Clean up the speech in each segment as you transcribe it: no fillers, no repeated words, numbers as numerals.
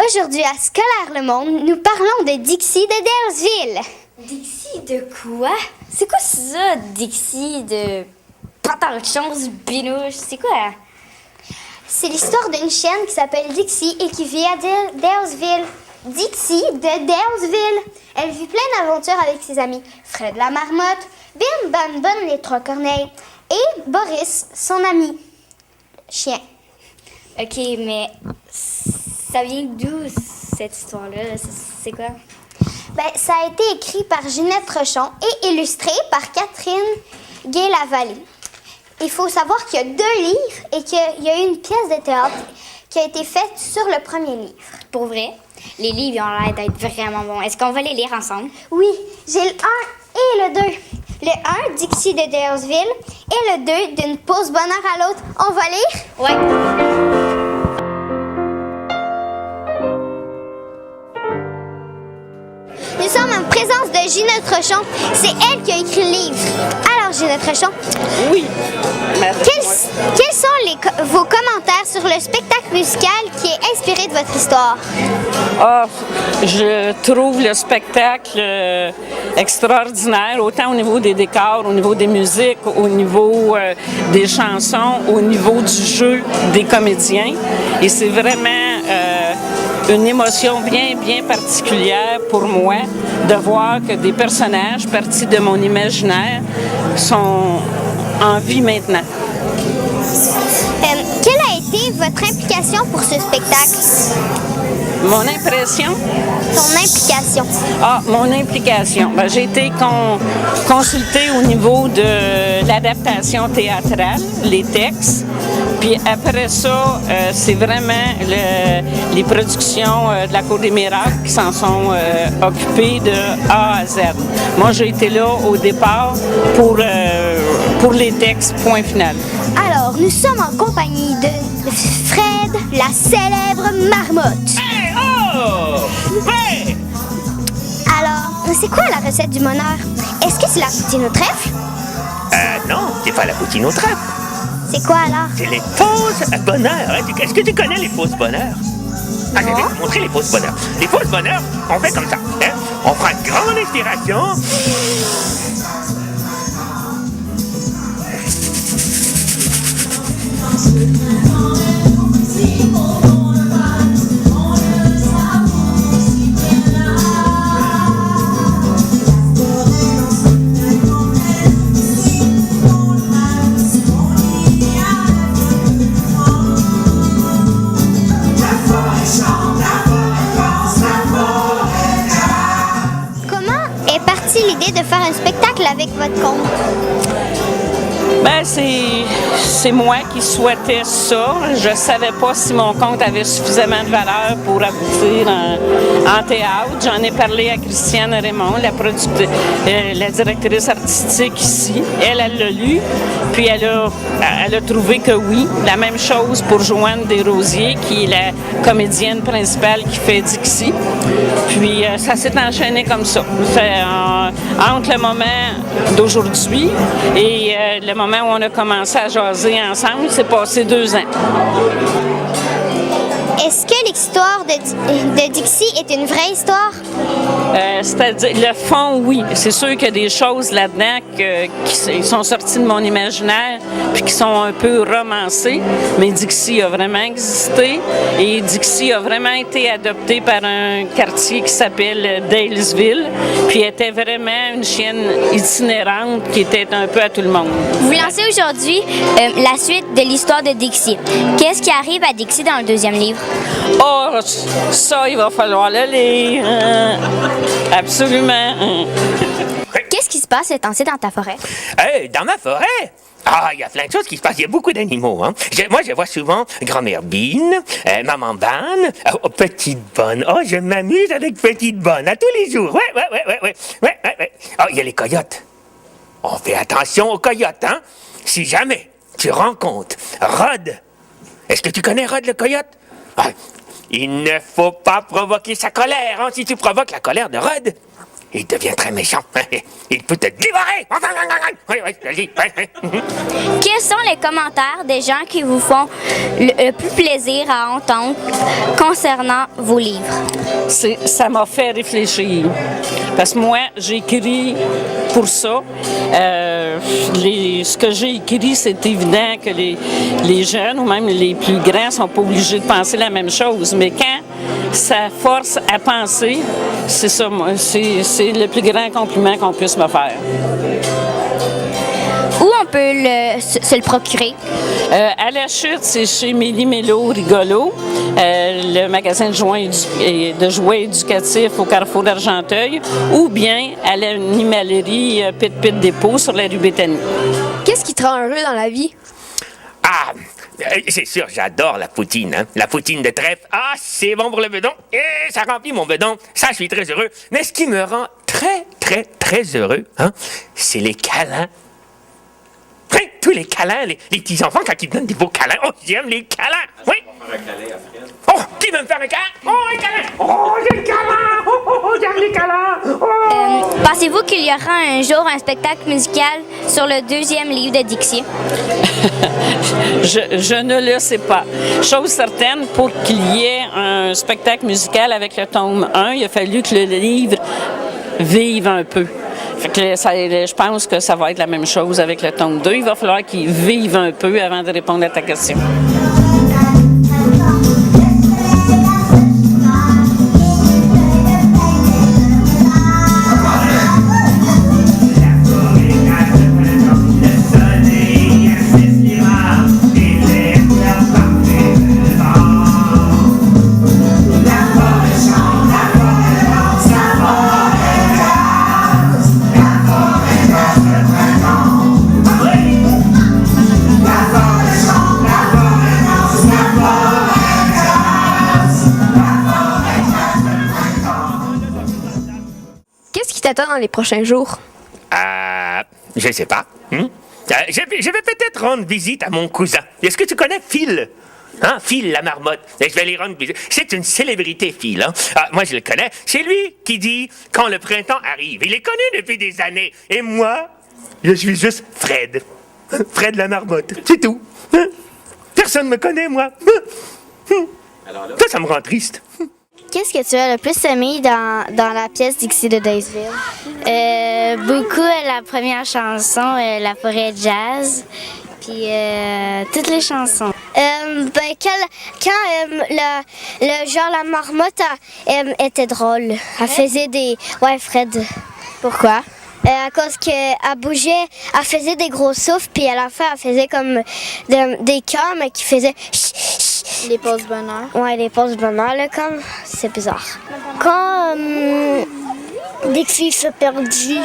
Aujourd'hui à Scolaire Le Monde, nous parlons de Dixie de Dalesville. Dixie de quoi? C'est quoi ça, Dixie de Patanchons, Binouche? C'est quoi? C'est l'histoire d'une chienne qui s'appelle Dixie et qui vit à Dalesville. Dixie de Dalesville. Elle vit plein d'aventures avec ses amis. Fred la marmotte, Bim Bam Bonne les trois corneilles et Boris, son ami chien. Ok, mais ça vient d'où cette histoire-là? C'est quoi? Ça a été écrit par Ginette Rochon et illustré par Catherine Gay-Lavallée. Il faut savoir qu'il y a 2 livres et qu'il y a eu une pièce de théâtre qui a été faite sur le premier livre. Pour vrai? Les livres ils ont l'air d'être vraiment bons. Est-ce qu'on va les lire ensemble? Oui, j'ai le 1 et le 2. Le 1, Dixie de Dalesville, et le 2, d'une pause bonheur à l'autre. On va lire? Ouais. Nous sommes en présence de Ginette Rochon. C'est elle qui a écrit le livre. Alors, Ginette Rochon, Oui. Merci. quels sont vos commentaires sur le spectacle musical qui est inspiré de votre histoire? Ah, je trouve le spectacle extraordinaire, autant au niveau des décors, au niveau des musiques, au niveau des chansons, au niveau du jeu des comédiens. Et c'est vraiment une émotion bien, bien particulière pour moi de voir que des personnages partis de mon imaginaire sont en vie maintenant. Quelle a été votre implication pour ce spectacle? Mon impression? Ton implication. Ah, mon implication. Ben, j'ai été consultée au niveau de l'adaptation théâtrale, les textes. Puis après ça, c'est vraiment les productions de la Cour des miracles qui s'en sont occupées de A à Z. Moi, j'ai été là au départ pour les textes, point final. Alors, nous sommes en compagnie de Fred, la célèbre marmotte. Hey, oh! Ouais! Alors, c'est quoi la recette du bonheur? Est-ce que c'est la poutine au trèfle? Non, c'est pas la poutine au trèfle. C'est quoi alors? C'est les fausses bonheurs. Hein? Est-ce que tu connais les fausses bonheurs? Ah, je vais te montrer les fausses bonheurs. Les fausses bonheurs, on fait comme ça. Hein? On prend une grande inspiration. L'idée de faire un spectacle avec votre conte? Ben, c'est moi qui souhaitais ça. Je savais pas si mon conte avait suffisamment de valeur pour aboutir en théâtre. J'en ai parlé à Christiane Raymond, la directrice artistique ici. Elle l'a lu, puis elle a trouvé que oui. La même chose pour Joanne Desrosiers, qui est la comédienne principale qui fait Dixie. Puis ça s'est enchaîné comme ça. Entre le moment d'aujourd'hui et le moment où on a commencé à jaser ensemble, c'est passé 2 ans. Est-ce que l'histoire de Dixie est une vraie histoire? C'est-à-dire, le fond, oui. C'est sûr qu'il y a des choses là-dedans qui sont sorties de mon imaginaire puis qui sont un peu romancées. Mais Dixie a vraiment existé et Dixie a vraiment été adoptée par un quartier qui s'appelle Dalesville. Puis elle était vraiment une chienne itinérante qui était un peu à tout le monde. Vous lancez aujourd'hui la suite de l'histoire de Dixie. Qu'est-ce qui arrive à Dixie dans le 2e livre? Oh, ça, il va falloir le lire. Absolument. Qu'est-ce qui se passe ce temps-ci dans ta forêt? Dans ma forêt? Ah, il y a plein de choses qui se passent. Il y a beaucoup d'animaux. Hein? Moi, je vois souvent grand-mère Bine, maman Banne, Petite Bonne. Oh, je m'amuse avec Petite Bonne à tous les jours. Ouais. Oh, il y a les coyotes. On fait attention aux coyotes, hein? Si jamais tu rencontres Rod, est-ce que tu connais Rod le coyote? Il ne faut pas provoquer sa colère. Hein? Si tu provoques la colère de Rod, il devient très méchant. Il peut te dévorer. Oui, je le dis. Quels sont les commentaires des gens qui vous font le plus plaisir à entendre concernant vos livres? Ça m'a fait réfléchir. Parce que moi, j'écris pour ça. Ce que j'ai écrit, c'est évident que les jeunes ou même les plus grands ne sont pas obligés de penser la même chose. Mais quand ça force à penser, c'est ça, moi. C'est le plus grand compliment qu'on puisse me faire. Où on peut se le procurer? À la chute, c'est chez Mélie Mélo Rigolo, le magasin de jouets éducatifs au Carrefour d'Argenteuil, ou bien à l'animalerie Pit Pit Dépôt sur la rue Béthanie. Qu'est-ce qui te rend heureux dans la vie? Ah, c'est sûr, j'adore la poutine. Hein? La poutine de trèfle, ah, c'est bon pour le bedon. Et ça remplit mon bedon. Ça, je suis très heureux. Mais ce qui me rend très, très, très heureux, hein, c'est les câlins. Oui, tous les câlins, les petits-enfants, quand ils me donnent des beaux câlins. Oh, j'aime les câlins. Oui. Oh, qui veut me faire un câlin? Oh, un câlin. Oh, j'ai le câlin. Oh, j'aime les câlins. Oh. Pensez-vous qu'il y aura un jour un spectacle musical sur le 2e livre de Dixie? Je ne le sais pas. Chose certaine, pour qu'il y ait un spectacle musical avec le tome 1, il a fallu que le livre vive un peu. Fait que je pense que ça va être la même chose avec le tome 2. Il va falloir qu'il vive un peu avant de répondre à ta question. Qu'est-ce qui t'attend dans les prochains jours? Je sais pas. Je vais peut-être rendre visite à mon cousin. Est-ce que tu connais Phil? Hein, Phil la marmotte. Et je vais lui rendre visite. C'est une célébrité, Phil. Hein? Moi, je le connais. C'est lui qui dit quand le printemps arrive. Il est connu depuis des années. Et moi, je suis juste Fred. Fred la marmotte. C'est tout. Personne ne me connaît, moi. Ça me rend triste. Qu'est-ce que tu as le plus aimé dans la pièce Dixie de Daysville? Beaucoup la première chanson, La forêt jazz, puis toutes les chansons. Quand la marmotte était drôle, elle faisait des... Ouais, Fred. Pourquoi? À cause qu'elle bougeait, elle faisait des gros souffles, puis à la fin, elle faisait comme des cœurs, mais qui faisaient... Les pauses bonheur. Ouais, les pauses bonheur, là, comme... C'est bizarre. Quand Dixie se perdit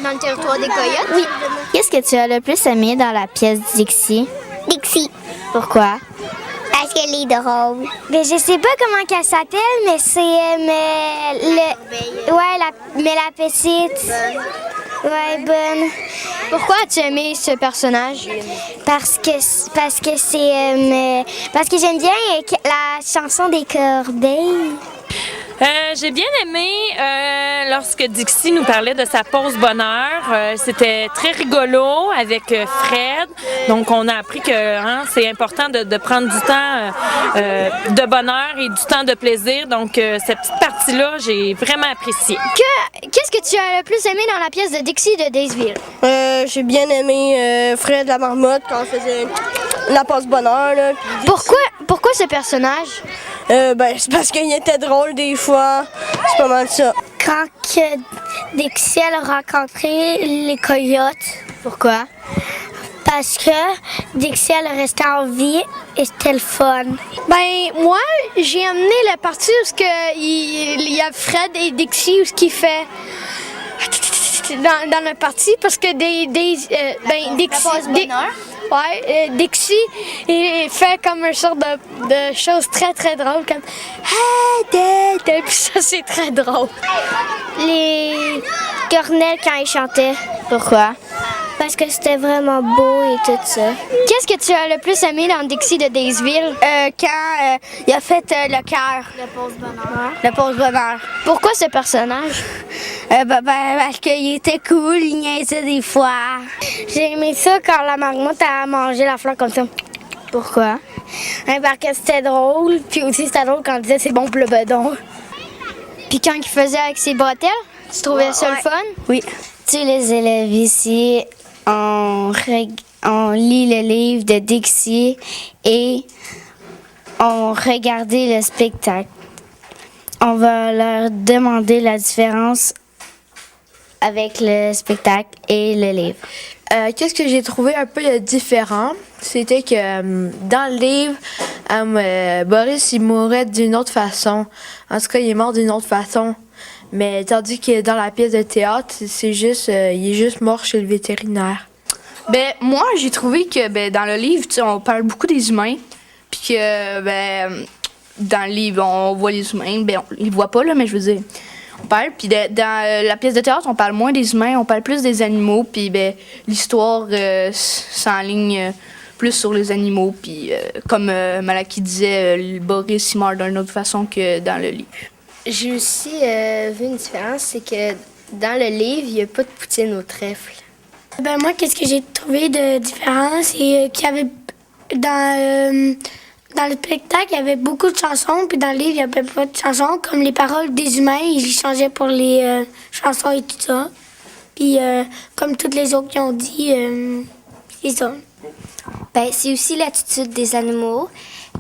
Dans le territoire des coyotes? Oui. Qu'est-ce que tu as le plus aimé dans la pièce Dixie? Dixie, Pourquoi? parce qu'elle est drôle. Mais je sais pas comment qu'elle s'appelle, mais c'est... la petite. Ouais, bonne. Pourquoi as-tu aimé ce personnage? Parce que j'aime bien la chanson des corbeilles. J'ai bien aimé lorsque Dixie nous parlait de sa pause bonheur. C'était très rigolo avec Fred. Donc, on a appris que c'est important de prendre du temps de bonheur et du temps de plaisir. Donc, cette petite partie-là, j'ai vraiment apprécié. Qu'est-ce que tu as le plus aimé dans la pièce de Dixie de Daysville? J'ai bien aimé Fred la marmotte quand on faisait la passe bonheur. Là, Pourquoi ce personnage? C'est parce qu'il était drôle des fois. C'est pas mal ça. Quand Dixie a rencontré les coyotes. Pourquoi? Parce que Dixie elle restait en vie et c'était le fun. Moi, j'ai amené la partie où il y a Fred et Dixie où ce qu'il fait dans la partie parce que Dixie il fait comme une sorte de choses très très drôles comme puis ça c'est très drôle. Les cornets quand ils chantaient. Pourquoi? Parce que c'était vraiment beau et tout ça. Qu'est-ce que tu as le plus aimé dans Dixie de Daysville? Quand il a fait le cœur. Le pose-bonheur. Le pose-bonheur. Pourquoi ce personnage? Parce qu'il était cool, il niaisait des fois. J'ai aimé ça quand la marmotte a mangé la fleur comme ça. Pourquoi? Parce que c'était drôle, puis aussi c'était drôle quand il disait c'est bon pour le bedon. Puis quand il faisait avec ses bretelles, tu trouvais ça le fun? Oui. Tous les élèves ici, on lit le livre de Dixie et on regardait le spectacle. On va leur demander la différence avec le spectacle et le livre. Qu'est-ce que j'ai trouvé un peu différent, c'était que dans le livre, Boris, il mourait d'une autre façon. En tout cas, il est mort d'une autre façon. Mais tandis que dans la pièce de théâtre, c'est juste, il est juste mort chez le vétérinaire. Ben moi, j'ai trouvé que dans le livre, on parle beaucoup des humains, puis que dans le livre, on voit les humains. On les voit pas là, mais je veux dire, on parle. Puis dans la pièce de théâtre, on parle moins des humains, on parle plus des animaux. Puis l'histoire s'enligne plus sur les animaux. Puis comme Malaki disait, Boris il meurt d'une autre façon que dans le livre. J'ai aussi vu une différence, c'est que dans le livre, il n'y a pas de poutine au trèfle. Moi, qu'est-ce que j'ai trouvé de différent, c'est qu'il y avait dans le spectacle, il y avait beaucoup de chansons, puis dans le livre, il n'y avait pas de chansons. Comme les paroles des humains, ils changeaient pour les chansons et tout ça. Puis comme toutes les autres qui ont dit, c'est ça. C'est aussi l'attitude des animaux.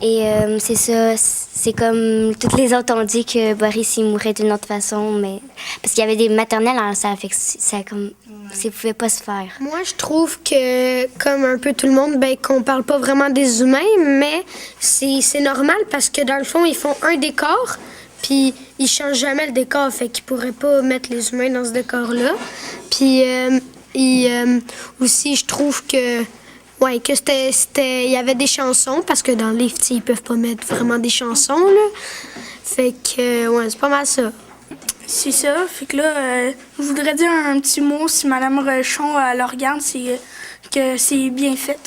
Et c'est ça, c'est comme toutes les autres ont dit que Boris il mourrait d'une autre façon, mais parce qu'il y avait des maternelles en salle, fait que ça pouvait pas se faire. Moi, je trouve que, comme un peu tout le monde, qu'on parle pas vraiment des humains, mais c'est normal parce que dans le fond, ils font un décor, puis ils changent jamais le décor, fait qu'ils pourraient pas mettre les humains dans ce décor-là. Puis aussi, je trouve que il y avait des chansons, parce que dans le livre, ils peuvent pas mettre vraiment des chansons, là. Fait que, c'est pas mal ça. C'est ça, fait que là, je voudrais dire un petit mot, si Mme Rochon le regarde, c'est que c'est bien fait.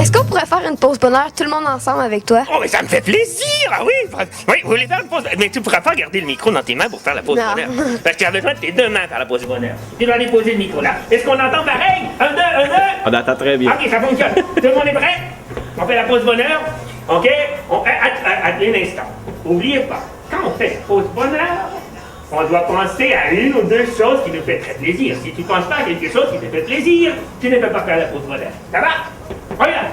Est-ce qu'on pourrait faire une pause bonheur tout le monde ensemble avec toi? Oh, mais ça me fait plaisir! Ah oui! Oui, vous voulez faire une pause? Mais tu pourras pas garder le micro dans tes mains pour faire la pause bonheur. Parce que tu as besoin de tes deux mains pour faire la pause bonheur. Tu dois aller poser le micro là. Est-ce qu'on entend pareil? Un, deux! On entend très bien. Ok, ça fonctionne. Tout le monde est prêt? On fait la pause bonheur? Ok? Attendez un instant. Oubliez pas, quand on fait la pause bonheur, on doit penser à une ou deux choses qui nous fait très plaisir. Si tu ne penses pas à quelque chose qui te fait plaisir, tu ne peux pas faire la pause bonheur. Ça va? Regarde!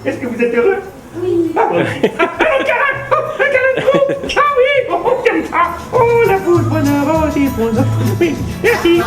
Est-ce que vous êtes heureux? Oui. Ah, bon. Un câlin de groupe. Ah oui, j'aime ça. Oh, la pause bonheur, oh, c'est bon. Oui, merci.